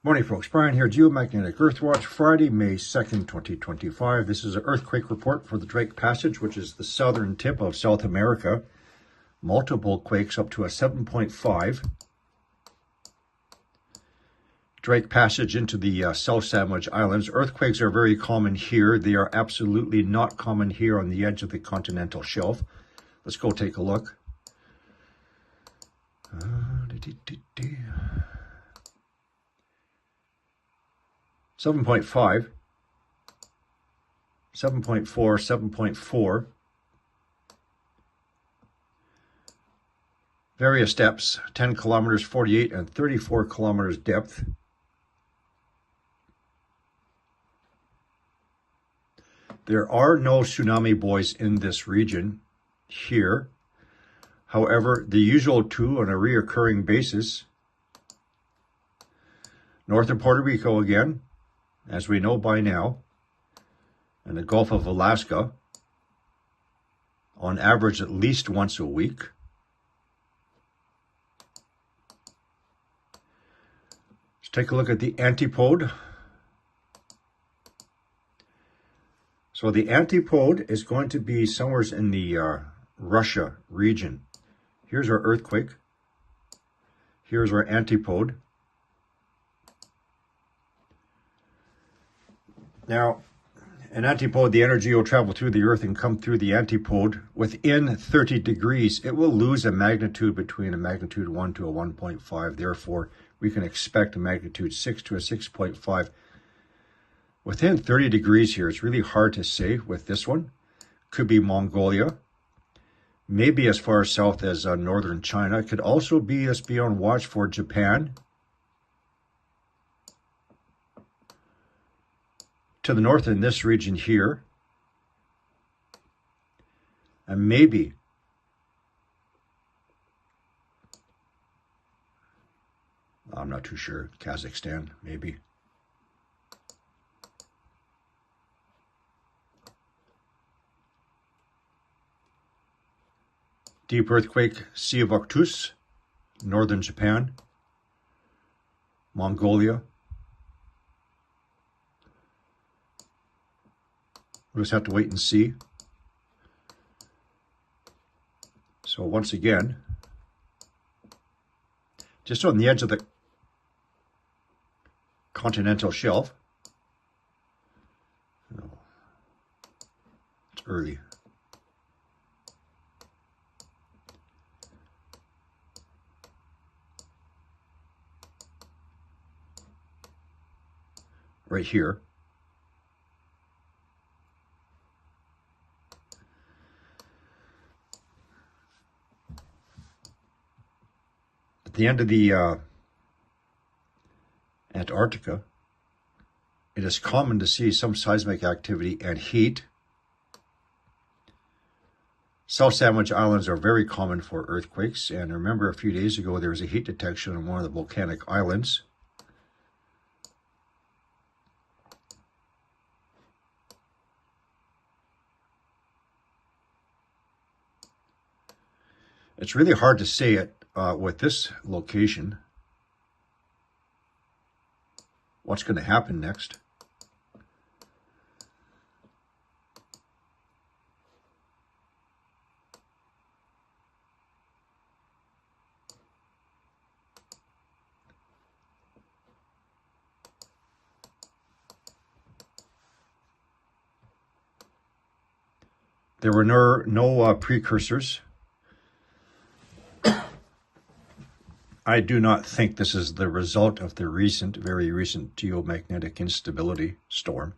Morning, folks. Brian here, Geomagnetic Earthwatch, Friday, May 2nd, 2025. This is an earthquake report for the Drake Passage, which is the southern tip of South America. Multiple quakes up to a 7.5. Drake Passage into the South Sandwich Islands. Earthquakes are very common here. They are absolutely not common here on the edge of the continental shelf. Let's go take a look. 7.5, 7.4, 7.4. Various depths, 10 kilometers, 48 and 34 kilometers depth. There are no tsunami buoys in this region here. However, the usual two on a reoccurring basis. North of Puerto Rico again, as we know by now, and the Gulf of Alaska, on average at least once a week. Let's take a look at the Antipode. So the Antipode is going to be somewhere in the Russia region. Here's our earthquake. Here's our Antipode. Now, an antipode, the energy will travel through the Earth and come through the antipode. Within 30 degrees, it will lose a magnitude between a magnitude 1 to a 1.5. Therefore, we can expect a magnitude 6 to a 6.5. Within 30 degrees here, it's really hard to say with this one. Could be Mongolia. Maybe as far south as northern China. It could also be, let's be on watch for Japan. To the north in this region here, and maybe I'm not too sure, Kazakhstan, maybe. Deep earthquake, Sea of Arcturus, northern Japan, Mongolia. We'll just have to wait and see. So once again, just on the edge of the continental shelf. Oh, it's early. Right here. At the end of the Antarctica, it is common to see some seismic activity and heat. South Sandwich Islands are very common for earthquakes, and remember a few days ago there was a heat detection on one of the volcanic islands. It's really hard to say it with this location. What's going to happen next? There were no precursors. I do not think this is the result of the very recent geomagnetic instability storm.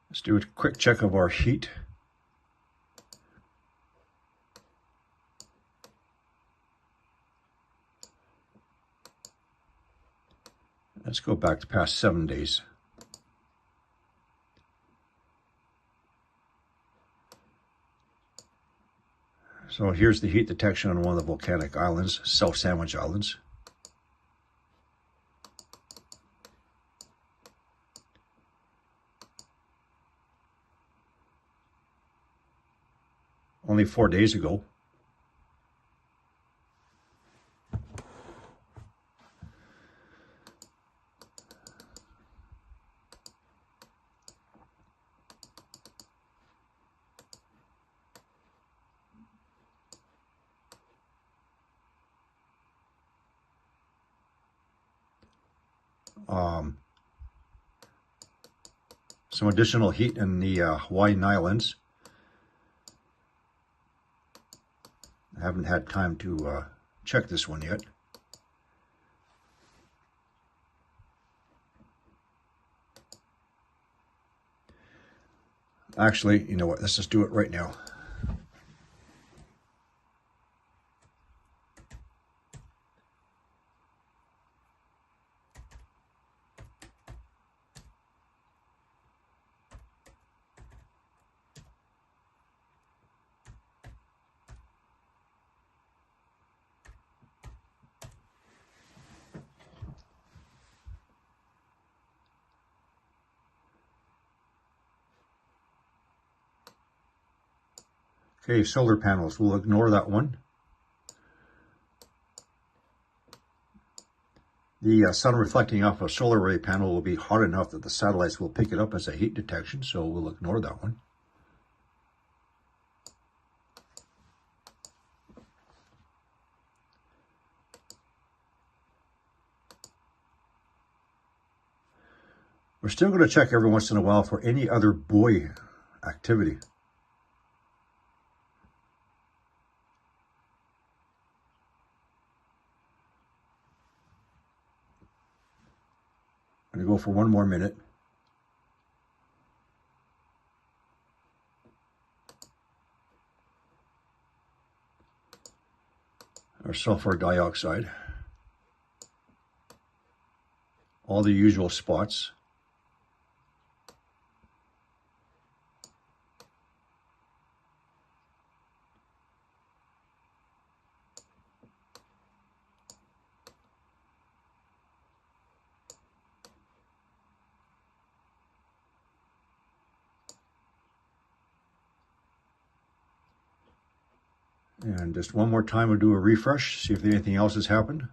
Let's do a quick check of our heat. Let's go back to past 7 days. So here's the heat detection on one of the volcanic islands, South Sandwich Islands. only 4 days ago. Some additional heat in the Hawaiian Islands. I haven't had time to check this one yet. Actually, you know what? Let's just do it right now. Okay, solar panels, we'll ignore that one. The sun reflecting off a solar array panel will be hot enough that the satellites will pick it up as a heat detection, so we'll ignore that one. We're still going to check every once in a while for any other buoy activity. I'm going to go for one more minute. Our sulfur dioxide. All the usual spots. And just one more time, we'll do a refresh, see if anything else has happened.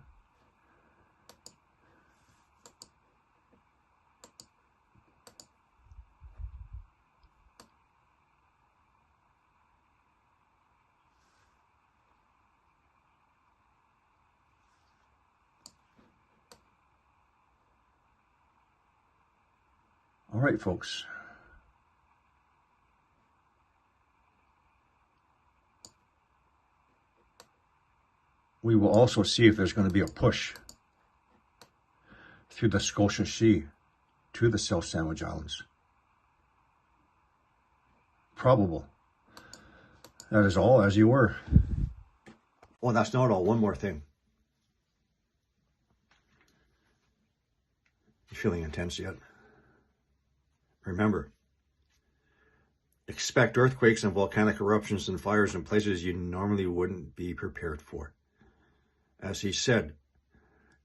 All right, folks. We will also see if there's going to be a push through the Scotia Sea to the South Sandwich Islands. Probable. That is all, as you were. Well, that's not all. One more thing. You feeling intense yet? Remember, expect earthquakes and volcanic eruptions and fires in places you normally wouldn't be prepared for. As he said,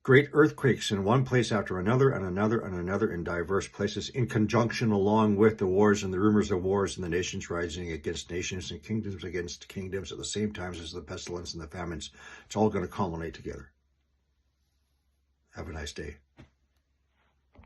great earthquakes in one place after another and another and another in diverse places, in conjunction along with the wars and the rumors of wars and the nations rising against nations and kingdoms against kingdoms at the same time as the pestilence and the famines. It's all going to culminate together. Have a nice day.